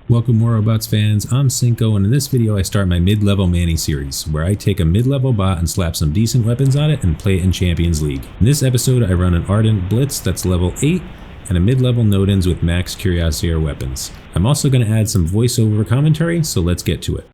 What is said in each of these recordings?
Welcome War Robots fans, I'm Cinco, and in this video I start my mid-level Manni series, where I take a mid-level bot and slap some decent weapons on it and play it in Champions League. In this episode I run an ARDENT BLITZ that's level 8, and a mid-level NODENS with max Curiosier weapons. I'm also going to add some voiceover commentary, so let's get to it.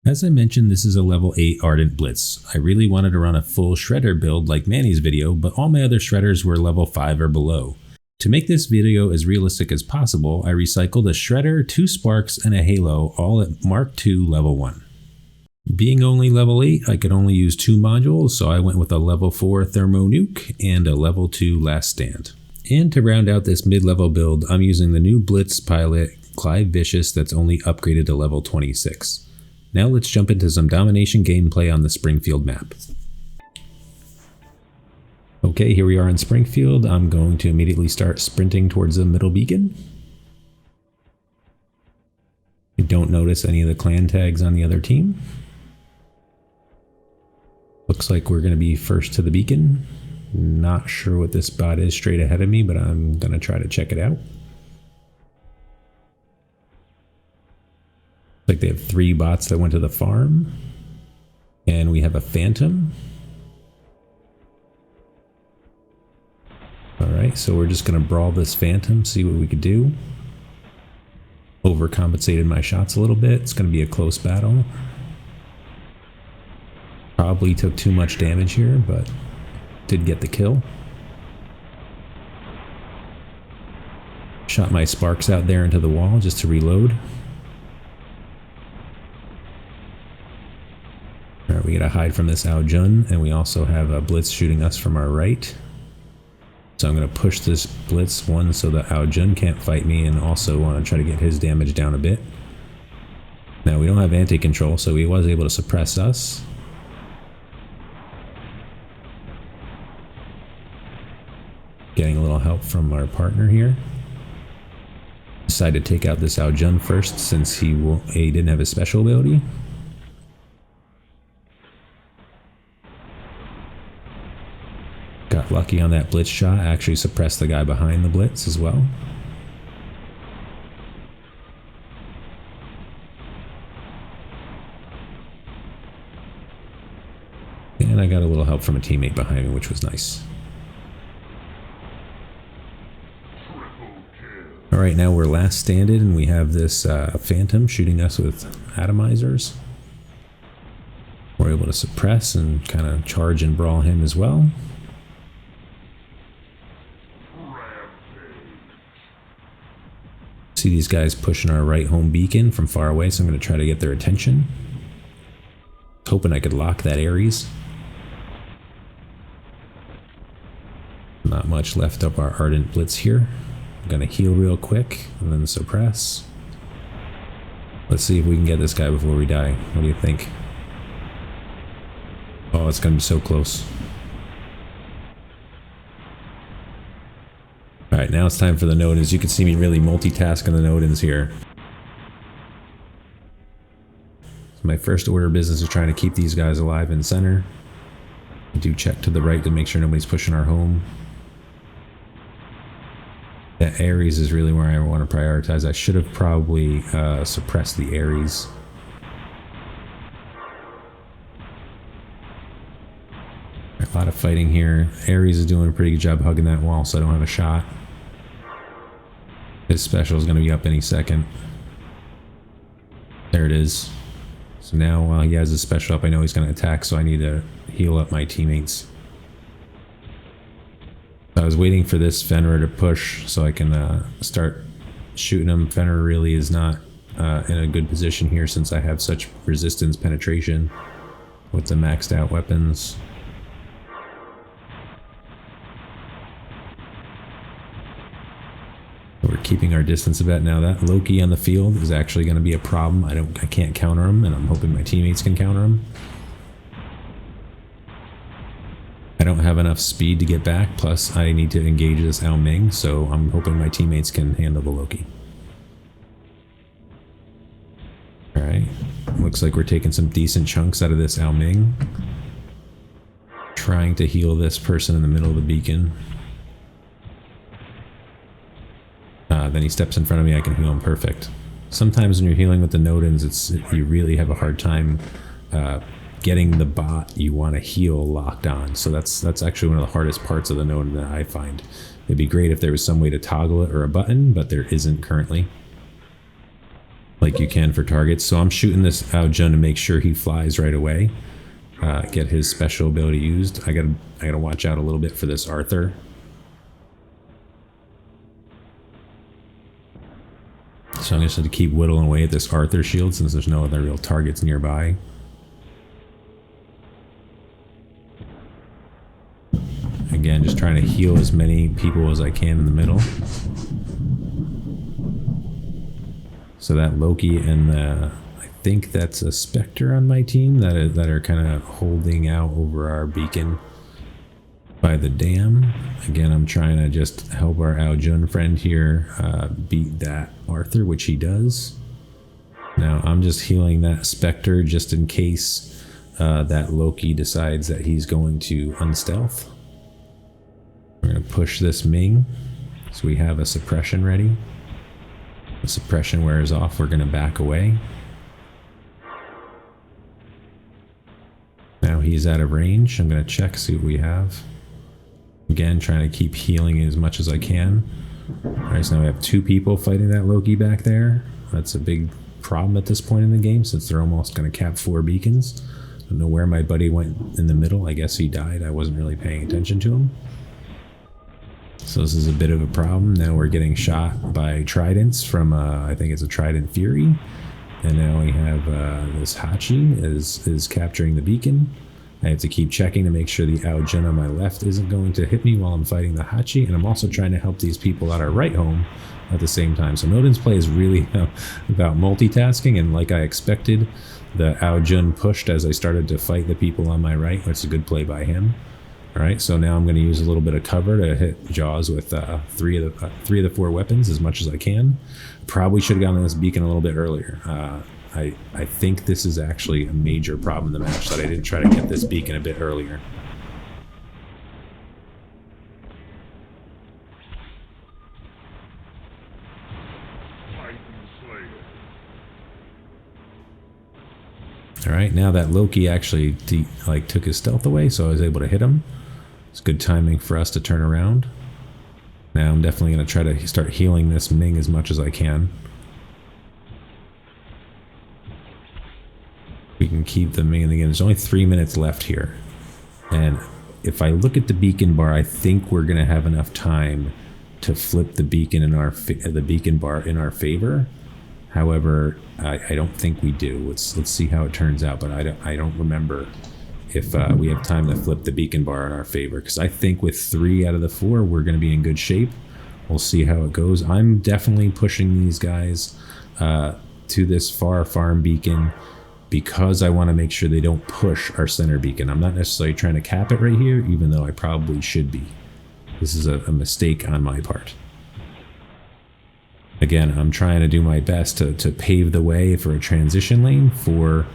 As I mentioned, this is a level 8 ARDENT BLITZ. I really wanted to run a full shredder build like Manni's video, but all my other shredders were level 5 or below. To make this video as realistic as possible, I recycled a shredder, 2 sparks, and a halo, all at Mark II level 1. Being only level 8, I could only use 2 modules, so I went with a level 4 thermo nuke and a level 2 last stand. And to round out this mid-level build, I'm using the new Blitz pilot, Clive Vicious, that's only upgraded to level 26. Now let's jump into some domination gameplay on the Springfield map. Okay, here we are in Springfield. I'm going to immediately start sprinting towards the middle beacon. I don't notice any of the clan tags on the other team. Looks like we're going to be first to the beacon. Not sure what this spot is straight ahead of me, but I'm going to try to check it out. Like they have 3 bots that went to the farm, and we have a phantom. Alright, so we're just gonna brawl this phantom, see what we could do. Overcompensated my shots a little bit. It's gonna be a close battle. Probably took too much damage here, but did get the kill. Shot my sparks out there into the wall just to reload. Alright, we gotta hide from this Ao Jun, and we also have a Blitz shooting us from our right. So I'm gonna push this Blitz one so that Ao Jun can't fight me, and also want to try to get his damage down a bit. Now we don't have anti-control, so he was able to suppress us. Getting a little help from our partner here. Decided to take out this Ao Jun first since he didn't have his special ability. Got lucky on that blitz shot, actually suppressed the guy behind the blitz as well. And I got a little help from a teammate behind me, which was nice. Alright, now we're last standed, and we have this phantom shooting us with atomizers. We're able to suppress and kind of charge and brawl him as well. See these guys pushing our right home beacon from far away, so I'm going to try to get their attention. Hoping I could lock that Ares. Not much left up our ARDENT BLITZ here. I'm going to heal real quick and then suppress. Let's see if we can get this guy before we die. What do you think? Oh, it's going to be so close. Alright, now it's time for the NODENS. You can see me really multitasking the NODENS here. My first order of business is trying to keep these guys alive in center. I do check to the right to make sure nobody's pushing our home. That Ares is really where I want to prioritize. I should have probably suppressed the Ares. A lot of fighting here. Ares is doing a pretty good job hugging that wall, so I don't have a shot. His special is going to be up any second. There it is. So now while he has his special up, I know he's going to attack, so I need to heal up my teammates. I was waiting for this Fenrir to push so I can start shooting him. Fenrir really is not in a good position here since I have such resistance penetration with the maxed out weapons. We're keeping our distance a bit now. That Loki on the field is actually going to be a problem. I can't counter him, and I'm hoping my teammates can counter him. I don't have enough speed to get back, plus I need to engage this Ao Ming, so I'm hoping my teammates can handle the Loki. Alright, looks like we're taking some decent chunks out of this Ao Ming. trying to heal this person in the middle of the beacon. Then he steps in front of me, I can heal him perfect. Sometimes when you're healing with the NODENS, you really have a hard time getting the bot you want to heal locked on. So that's actually one of the hardest parts of the NODEN that I find. It'd be great if there was some way to toggle it or a button, but there isn't currently, like you can for targets. So I'm shooting this Aojun to make sure he flies right away. Get his special ability used. I gotta watch out a little bit for this Arthur. So I'm just going to keep whittling away at this Arthur shield since there's no other real targets nearby. Again, just trying to heal as many people as I can in the middle. So that Loki and I think that's a Spectre on my team that are kind of holding out over our beacon by the dam. Again, I'm trying to just help our Aojun friend here beat that Arthur, which he does. Now I'm just healing that Spectre just in case that Loki decides that he's going to unstealth. We're going to push this Ming, so we have a suppression ready. The suppression wears off, we're going to back away. Now he's out of range. I'm going to check, see what we have. Again, trying to keep healing as much as I can. Alright, so now we have 2 people fighting that Loki back there. That's a big problem at this point in the game since they're almost going to cap 4 beacons. I don't know where my buddy went in the middle. I guess he died. I wasn't really paying attention to him. So this is a bit of a problem. Now we're getting shot by tridents from, I think it's a Trident Fury. And now we have this Hachi is capturing the beacon. I have to keep checking to make sure the Aojun on my left isn't going to hit me while I'm fighting the Hachi, and I'm also trying to help these people at our right home at the same time. So NODENS play is really about multitasking, and like I expected, the Aojun pushed as I started to fight the people on my right. That's a good play by him. Alright, so now I'm going to use a little bit of cover to hit Jaws with 3 of the 4 weapons as much as I can. Probably should have gotten on this beacon a little bit earlier. I think this is actually a major problem in the match, that I didn't try to get this beacon a bit earlier. Alright, now that Loki actually took his stealth away, so I was able to hit him. It's good timing for us to turn around. Now I'm definitely going to try to start healing this Ming as much as I can. We can keep the Ming in the game. There's only 3 minutes left here. And if I look at the beacon bar, I think we're going to have enough time to flip the beacon in the beacon bar in our favor. However, I don't think we do. Let's see how it turns out, but I don't remember if we have time to flip the beacon bar in our favor, because I think with 3 out of the 4 we're going to be in good shape. We'll see how it goes. I'm definitely pushing these guys to this far farm beacon because I want to make sure they don't push our center beacon. I'm not necessarily trying to cap it right here, even though I probably should be. This is a mistake on my part. Again, I'm trying to do my best to pave the way for a transition lane for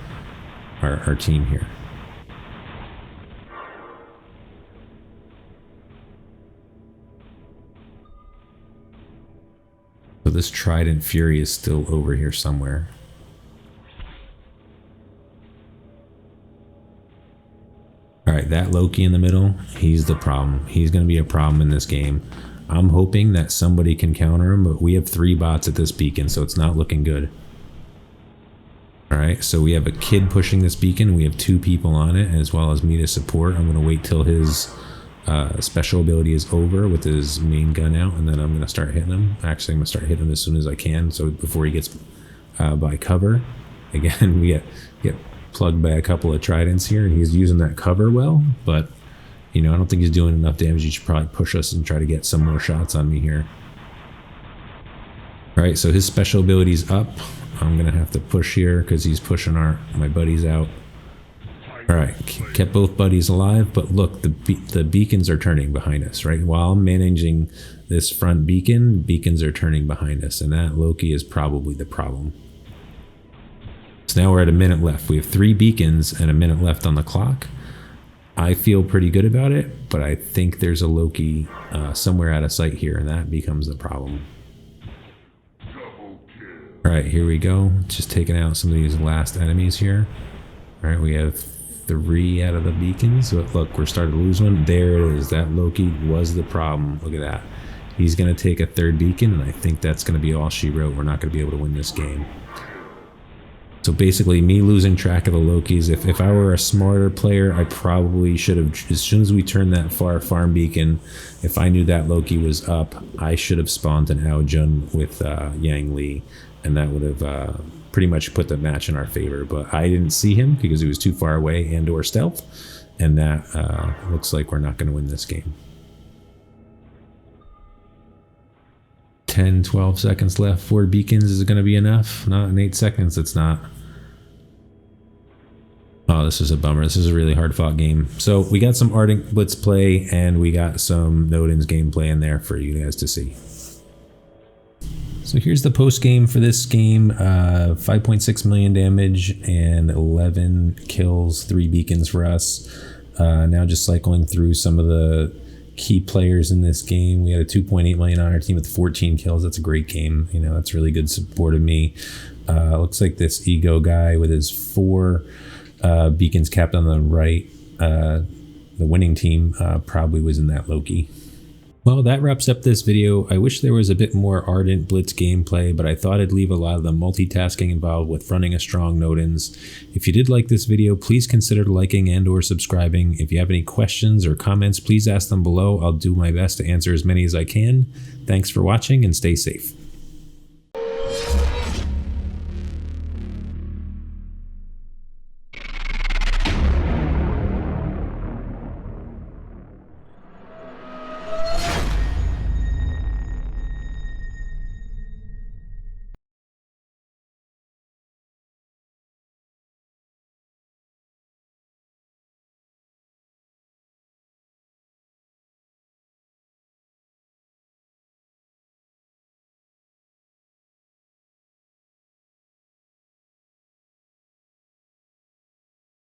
our team here. So this Trident Fury is still over here somewhere. Alright, that Loki in the middle, he's the problem. He's going to be a problem in this game. I'm hoping that somebody can counter him, but we have 3 bots at this beacon, so it's not looking good. Alright, so we have a kid pushing this beacon. We have 2 people on it, as well as me to support. I'm going to wait till his special ability is over with his main gun out, and then I'm going to start hitting him. Actually, I'm going to start hitting him as soon as I can, so before he gets by cover. Again, we get plugged by a couple of tridents here, and he's using that cover well, but you know, I don't think he's doing enough damage. He should probably push us and try to get some more shots on me here. Alright, so his special ability's up. I'm gonna have to push here because he's pushing my buddies out. Alright, kept both buddies alive, but look, the beacons are turning behind us, right? While I'm managing this front beacon, beacons are turning behind us, and that Loki is probably the problem. So now we're at a minute left. We have 3 beacons and a minute left on the clock. I feel pretty good about it, but I think there's a Loki somewhere out of sight here, and that becomes the problem. All right, here we go. Just taking out some of these last enemies here. All right, we have 3 out of the beacons. Look, we're starting to lose one. There it is. That Loki was the problem. Look at that. He's going to take a 3rd beacon, and I think that's going to be all she wrote. We're not going to be able to win this game. So basically, me losing track of the Lokis, if I were a smarter player, I probably should have, as soon as we turned that far farm beacon, if I knew that Loki was up, I should have spawned an Aojun with Yang Li, and that would have pretty much put the match in our favor. But I didn't see him because he was too far away and or stealth, and that looks like we're not going to win this game. 10, 12 seconds left. 4 beacons is going to be enough. Not in 8 seconds, it's not. Oh, this is a bummer. This is a really hard fought game. So we got some Ardent Blitz play and we got some NODENS gameplay in there for you guys to see. So here's the post game for this game. 5.6 million damage and 11 kills, 3 beacons for us. Now just cycling through some of the key players in this game. We had a 2.8 million on our team with 14 kills. That's a great game. You know, that's really good support of me. Looks like this Ego guy with his 4 beacons capped on the right, the winning team probably was in that Loki. Well, that wraps up this video. I wish there was a bit more Ardent Blitz gameplay, but I thought I'd leave a lot of the multitasking involved with running a strong NODENS. If you did like this video, please consider liking and or subscribing. If you have any questions or comments, please ask them below. I'll do my best to answer as many as I can. Thanks for watching and stay safe.